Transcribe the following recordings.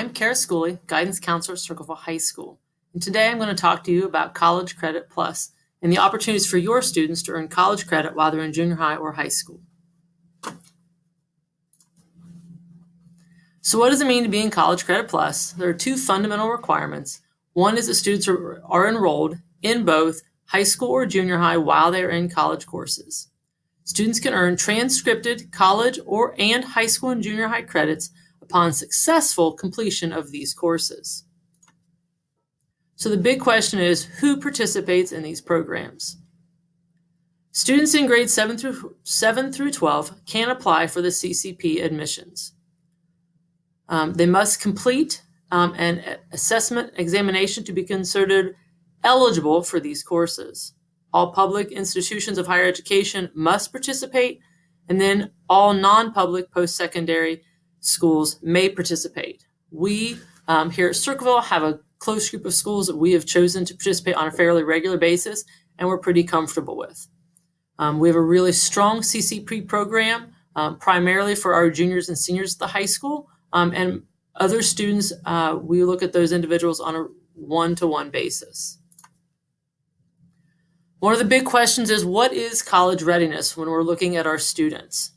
I'm Kara Schooley, Guidance Counselor at Circleville High School, and today I'm going to talk to you about College Credit Plus and the opportunities for your students to earn college credit while they're in junior high or high school. So what does it mean to be in College Credit Plus? There are two fundamental requirements. One is that students are enrolled in both high school or junior high while they are in college courses. Students can earn transcripted college and high school and junior high credits upon successful completion of these courses. So the big question is, who participates in these programs? Students in grades 7 through 12 can apply for the CCP admissions. They must complete an assessment examination to be considered eligible for these courses. All public institutions of higher education must participate, and then all non-public post-secondary schools may participate. We here at Circleville have a close group of schools that we have chosen to participate on a fairly regular basis, and we're pretty comfortable with. We have a really strong CCP program, primarily for our juniors and seniors at the high school, and other students, we look at those individuals on a one-to-one basis. One of the big questions is, what is college readiness when we're looking at our students?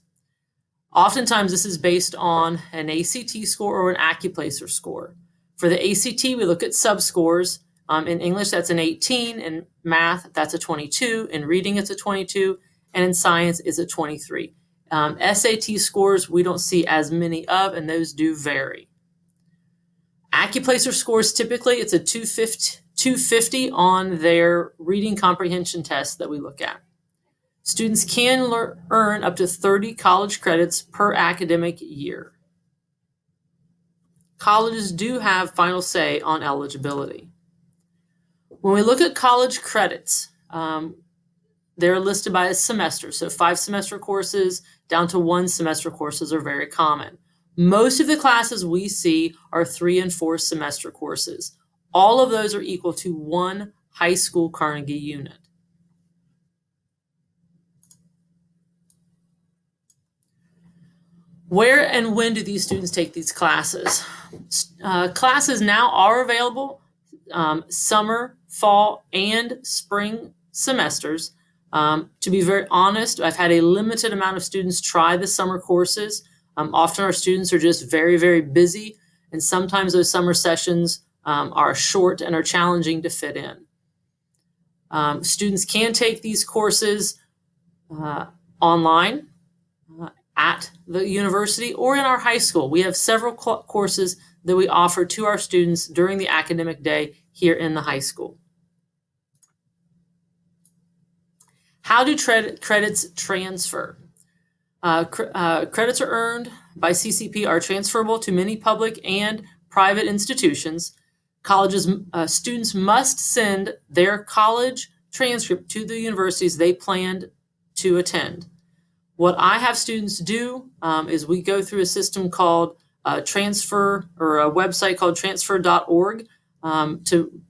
Oftentimes, this is based on an ACT score or an AccuPlacer score. For the ACT, we look at subscores. In English, that's an 18. In math, that's a 22. In reading, it's a 22. And in science, it's a 23. SAT scores, we don't see as many of, and those do vary. AccuPlacer scores, typically, it's a 250 on their reading comprehension test that we look at. Students can earn up to 30 college credits per academic year. Colleges do have final say on eligibility. When we look at college credits, they're listed by a semester. So 5-semester courses down to 1-semester courses are very common. Most of the classes we see are 3- and 4-semester courses. All of those are equal to one high school Carnegie unit. Where and when do these students take these classes? Classes now are available summer, fall, and spring semesters. To be very honest, I've had a limited amount of students try the summer courses. Often our students are just very, very busy, and sometimes those summer sessions are short and are challenging to fit in. Students can take these courses online at the university or in our high school. We have several courses that we offer to our students during the academic day here in the high school. How do credits transfer? Credits are earned by CCP are transferable to many public and private institutions. Colleges, students must send their college transcript to the universities they planned to attend. What I have students do is we go through a system called transfer, or a website called transfer.org to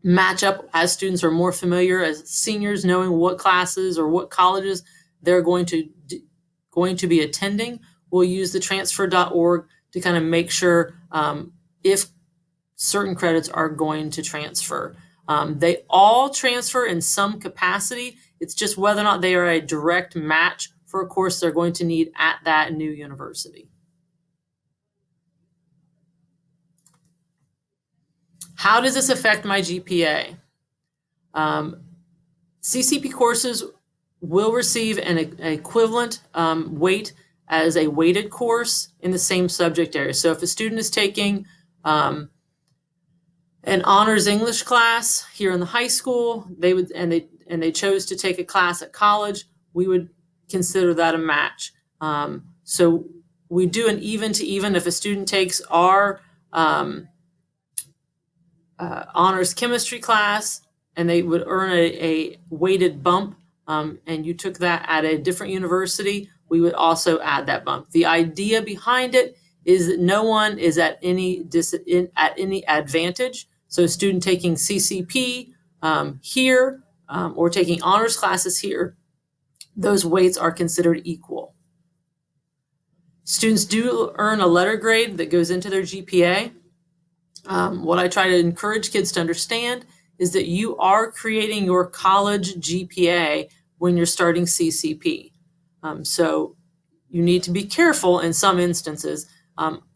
match up as students are more familiar, as seniors knowing what classes or what colleges they're going to be attending. We'll use the transfer.org to kind of make sure if certain credits are going to transfer. They all transfer in some capacity. It's just whether or not they are a direct match for a course they're going to need at that new university. How does this affect my GPA? CCP courses will receive an equivalent weight as a weighted course in the same subject area. So if a student is taking an honors English class here in the high school, they chose to take a class at college, we would consider that a match. So we do an even to even. If a student takes our honors chemistry class and they would earn a weighted bump, and you took that at a different university, we would also add that bump. The idea behind it is that no one is at any advantage. So a student taking CCP here or taking honors classes here, those weights are considered equal. Students do earn a letter grade that goes into their GPA. What I try to encourage kids to understand is that you are creating your college GPA when you're starting CCP. So you need to be careful in some instances,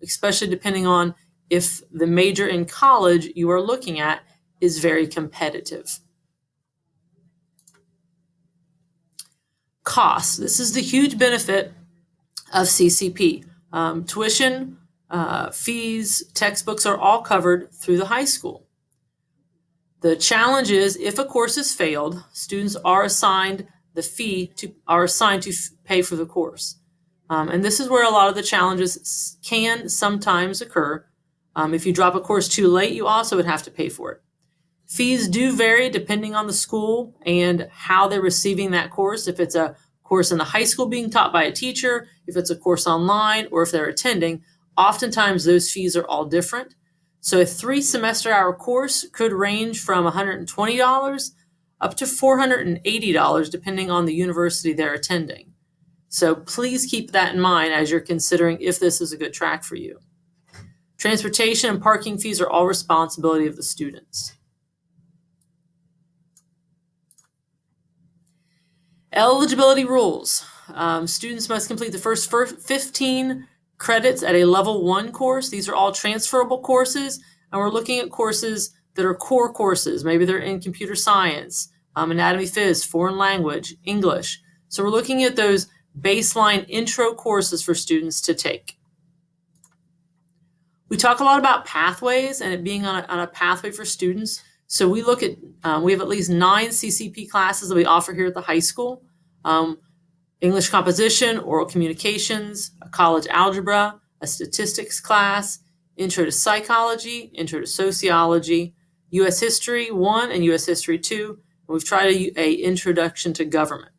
especially depending on if the major in college you are looking at is very competitive. Costs. This is the huge benefit of CCP. Tuition, fees, textbooks are all covered through the high school. The challenge is if a course is failed, students are assigned to pay for the course. And this is where a lot of the challenges can sometimes occur. If you drop a course too late, you also would have to pay for it. Fees do vary depending on the school and how they're receiving that course. If it's a course in the high school being taught by a teacher, if it's a course online, or if they're attending, oftentimes those fees are all different. So a 3-semester-hour course could range from $120 up to $480 depending on the university they're attending. So please keep that in mind as you're considering if this is a good track for you. Transportation and parking fees are all responsibility of the students. Eligibility rules. Students must complete the first 15 credits at a level 1 course. These are all transferable courses, and we're looking at courses that are core courses. Maybe they're in computer science, anatomy, phys, foreign language, English. So we're looking at those baseline intro courses for students to take. We talk a lot about pathways and it being on a pathway for students. So we look at, we have at least 9 CCP classes that we offer here at the high school. English composition, oral communications, a college algebra, a statistics class, intro to psychology, intro to sociology, U.S. History 1 and U.S. History 2. And we've tried a introduction to government.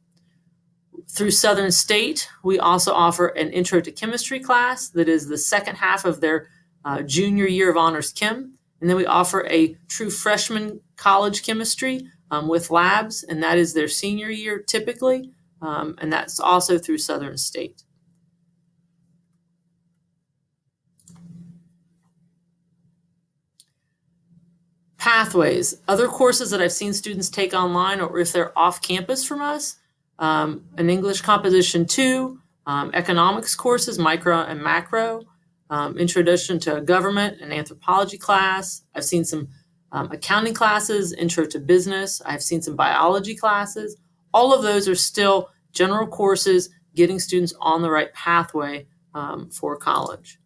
Through Southern State, we also offer an intro to chemistry class that is the second half of their junior year of honors chem. And then we offer a true freshman college chemistry with labs, and that is their senior year typically, and that's also through Southern State. Pathways. Other courses that I've seen students take online, or if they're off campus from us, an English Composition 2, economics courses, micro and macro, introduction to government and anthropology class. I've seen some accounting classes, intro to business. I've seen some biology classes. All of those are still general courses getting students on the right pathway for college.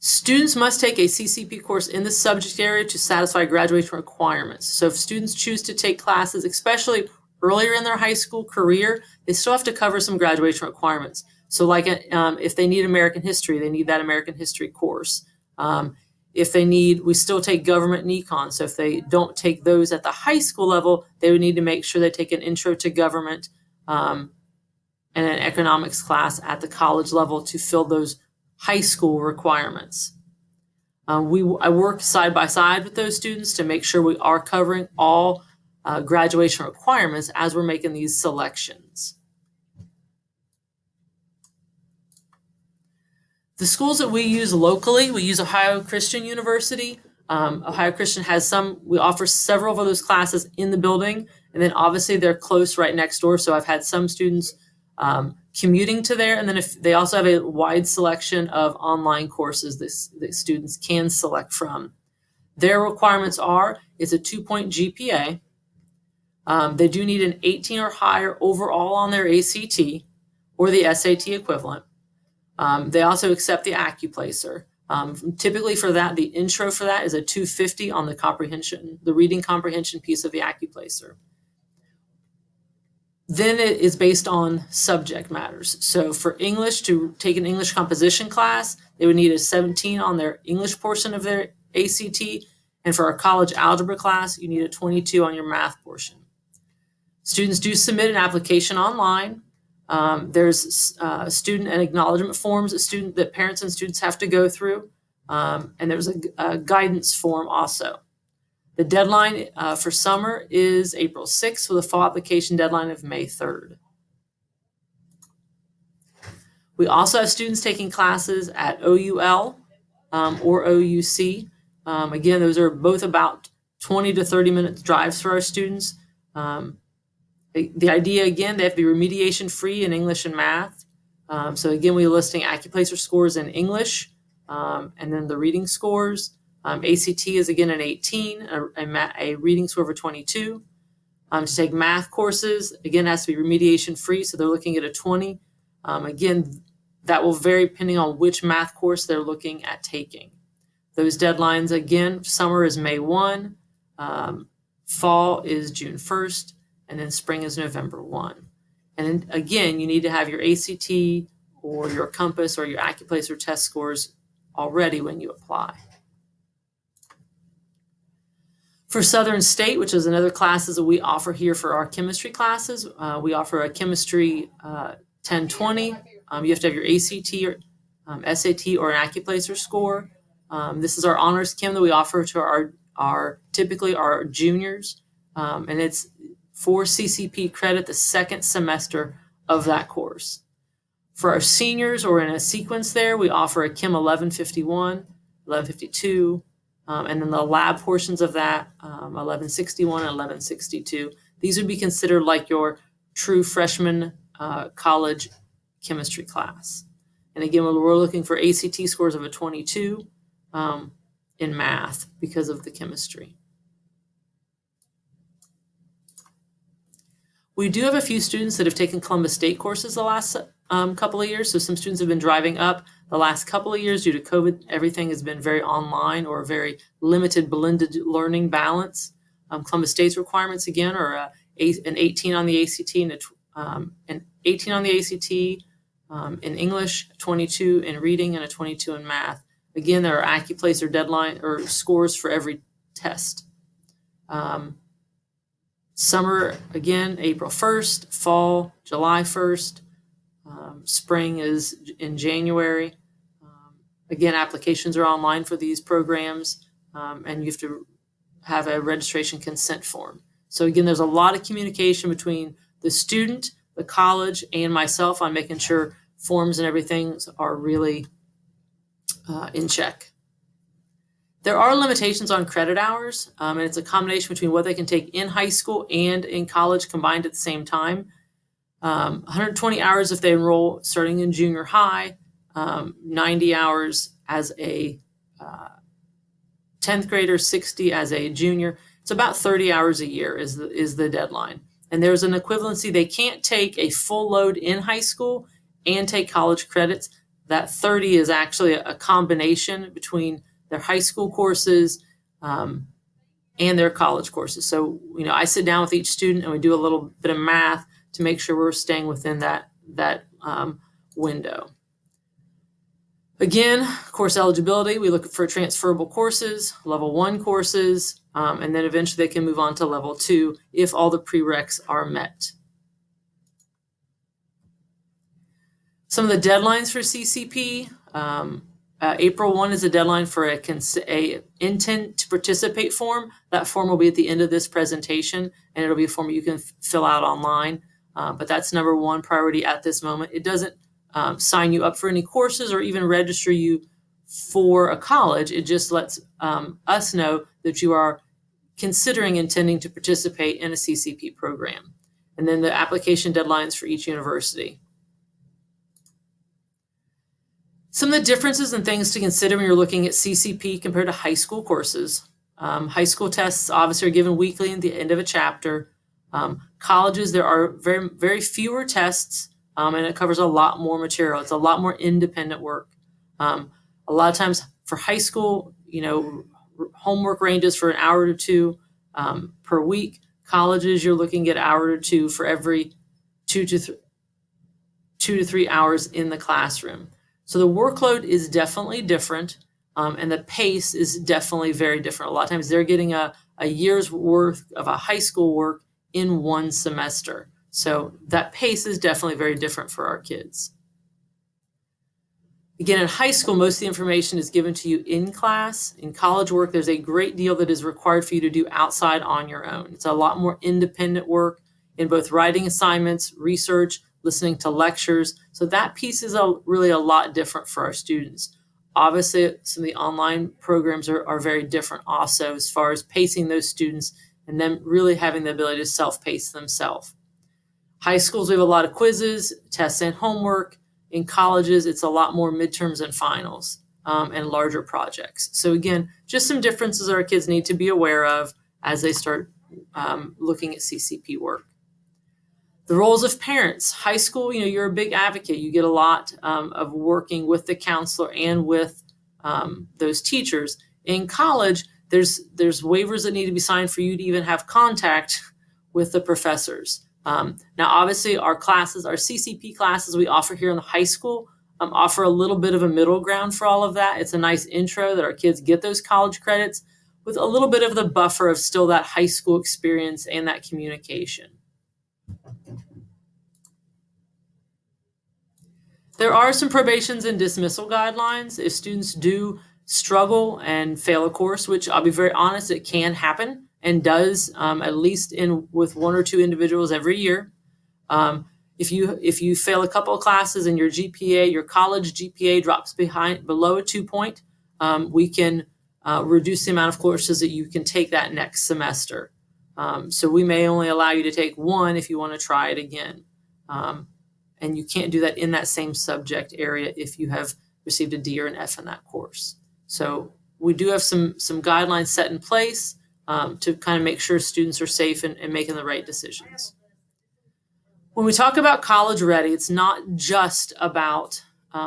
Students must take a CCP course in the subject area to satisfy graduation requirements. So if students choose to take classes, especially earlier in their high school career, they still have to cover some graduation requirements. So like if they need American history, they need that American history course. If they need, we still take government and econ. So if they don't take those at the high school level, they would need to make sure they take an intro to government and an economics class at the college level to fill those high school requirements. I work side by side with those students to make sure we are covering all graduation requirements as we're making these selections. The schools that we use locally, we use Ohio Christian University. Ohio Christian has some, we offer several of those classes in the building, and then obviously they're close right next door. So I've had some students commuting to there, and then if they also have a wide selection of online courses that students can select from. Their requirements are, it's a 2-point GPA. They do need an 18 or higher overall on their ACT or the SAT equivalent. They also accept the AccuPlacer. Typically for that, the intro for that is a 250 on the comprehension, the reading comprehension piece of the AccuPlacer. Then it is based on subject matters. So for English, to take an English composition class, they would need a 17 on their English portion of their ACT. And for a college algebra class, you need a 22 on your math portion. Students do submit an application online. There's student and acknowledgement forms that parents and students have to go through. And there's a guidance form also. The deadline for summer is April 6th with a fall application deadline of May 3rd. We also have students taking classes at OUL, or OUC. Again, those are both about 20 to 30 minute drives for our students. The idea, again, they have to be remediation free in English and math. So again, we're listing AccuPlacer scores in English, and then the reading scores. ACT is again an 18, a reading score of a 22. To take math courses, again, it has to be remediation free, so they're looking at a 20. Again, that will vary depending on which math course they're looking at taking. Those deadlines, again, summer is May 1, fall is June 1st, and then spring is November 1. And then again, you need to have your ACT or your Compass or your AccuPlacer test scores already when you apply. For Southern State, which is another classes that we offer here for our chemistry classes, we offer a chemistry 1020. You have to have your ACT or SAT or an AccuPlacer score. This is our honors chem that we offer to our typically our juniors, and it's for CCP credit the second semester of that course. For our seniors, or in a sequence there, we offer a Chem 1151, 1152, and then the lab portions of that, 1161 and 1162. These would be considered like your true freshman college chemistry class. And again, we're looking for ACT scores of a 22 in math because of the chemistry. We do have a few students that have taken Columbus State courses the last couple of years. So some students have been driving up the last couple of years due to COVID. Everything has been very online or very limited blended learning balance. Columbus State's requirements, again, are an 18 on the ACT and an 18 on the ACT in English, 22 in reading, and a 22 in math. Again, there are AccuPlacer deadline or scores for every test. Summer, again, April 1st, fall, July 1st, spring is in January. Again, applications are online for these programs, and you have to have a registration consent form. So again, there's a lot of communication between the student, the college, and myself on making sure forms and everything are really in check. There are limitations on credit hours, and it's a combination between what they can take in high school and in college combined at the same time. 120 hours if they enroll starting in junior high, 90 hours as a 10th grader, 60 as a junior. It's about 30 hours a year is the deadline. And there's an equivalency. They can't take a full load in high school and take college credits. That 30 is actually a combination between their high school courses and their college courses. So, I sit down with each student and we do a little bit of math to make sure we're staying within that window. Again, course eligibility, we look for transferable courses, level 1 courses, and then eventually they can move on to level 2 if all the prereqs are met. Some of the deadlines for CCP. April 1 is a deadline for a intent to participate form. That form will be at the end of this presentation, and it'll be a form you can fill out online. But that's number 1 priority at this moment. It doesn't sign you up for any courses or even register you for a college. It just lets us know that you are considering intending to participate in a CCP program. And then the application deadlines for each university. Some of the differences and things to consider when you're looking at CCP compared to high school courses. High school tests obviously are given weekly at the end of a chapter. Colleges, there are very, very fewer tests, and it covers a lot more material. It's a lot more independent work. A lot of times for high school, homework ranges for an hour to 2 per week. Colleges, you're looking at an hour to 2 for every 2 to 3 hours in the classroom. So the workload is definitely different, and the pace is definitely very different. A lot of times they're getting a year's worth of a high school work in 1 semester. So that pace is definitely very different for our kids. Again, in high school, most of the information is given to you in class. In college work, there's a great deal that is required for you to do outside on your own. It's a lot more independent work in both writing assignments, research, listening to lectures. So that piece is really a lot different for our students. Obviously, some of the online programs are very different also as far as pacing those students and them really having the ability to self-pace themselves. High schools, we have a lot of quizzes, tests, and homework. In colleges, it's a lot more midterms and finals and larger projects. So again, just some differences our kids need to be aware of as they start looking at CCP work. The roles of parents. High school, you're a big advocate. You get a lot of working with the counselor and with those teachers. In college, there's waivers that need to be signed for you to even have contact with the professors. Now, obviously, our classes, our CCP classes we offer here in the high school offer a little bit of a middle ground for all of that. It's a nice intro that our kids get those college credits with a little bit of the buffer of still that high school experience and that communication. There are some probations and dismissal guidelines. If students do struggle and fail a course, which I'll be very honest, it can happen and does, at least with one or two individuals every year. If you fail a couple of classes and your GPA, your college GPA drops below a 2 point, we can reduce the amount of courses that you can take that next semester. So we may only allow you to take one if you want to try it again. And you can't do that in that same subject area if you have received a D or an F in that course. So we do have some guidelines set in place to kind of make sure students are safe and making the right decisions. When we talk about college ready, it's not just about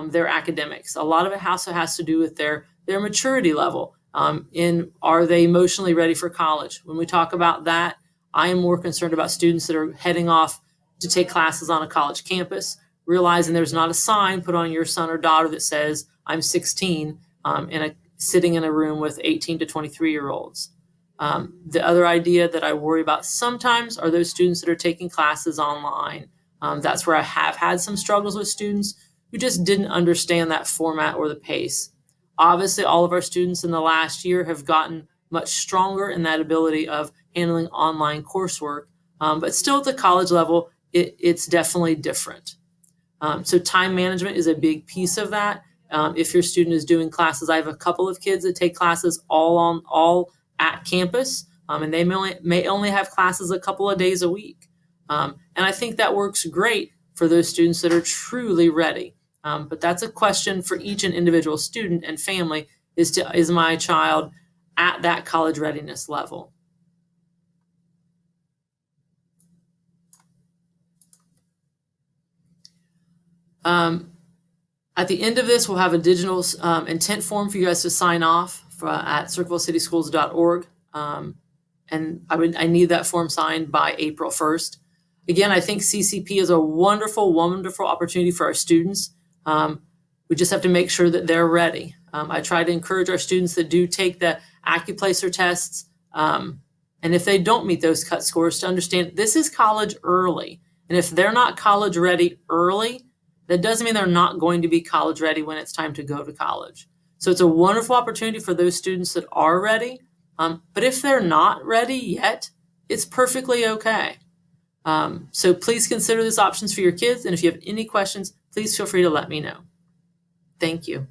their academics. A lot of it also has to do with their maturity level. Are they emotionally ready for college? When we talk about that, I am more concerned about students that are heading off to take classes on a college campus, realizing there's not a sign put on your son or daughter that says, I'm 16, sitting in a room with 18 to 23-year-olds. The other idea that I worry about sometimes are those students that are taking classes online. That's where I have had some struggles with students who just didn't understand that format or the pace. Obviously, all of our students in the last year have gotten much stronger in that ability of handling online coursework, but still at the college level, it's definitely different. So time management is a big piece of that. If your student is doing classes, I have a couple of kids that take classes all at campus, and they may only have classes a couple of days a week. And I think that works great for those students that are truly ready. But that's a question for each and individual student and family is my child at that college readiness level? At the end of this, we'll have a digital intent form for you guys to sign off at circlevilleCitySchools.org. And I need that form signed by April 1st. Again, I think CCP is a wonderful, wonderful opportunity for our students. We just have to make sure that they're ready. I try to encourage our students that do take the AccuPlacer tests, and if they don't meet those cut scores, to understand this is college early. And if they're not college ready early, that doesn't mean they're not going to be college ready when it's time to go to college. So it's a wonderful opportunity for those students that are ready. But if they're not ready yet, it's perfectly okay. So please consider these options for your kids. And if you have any questions, please feel free to let me know. Thank you.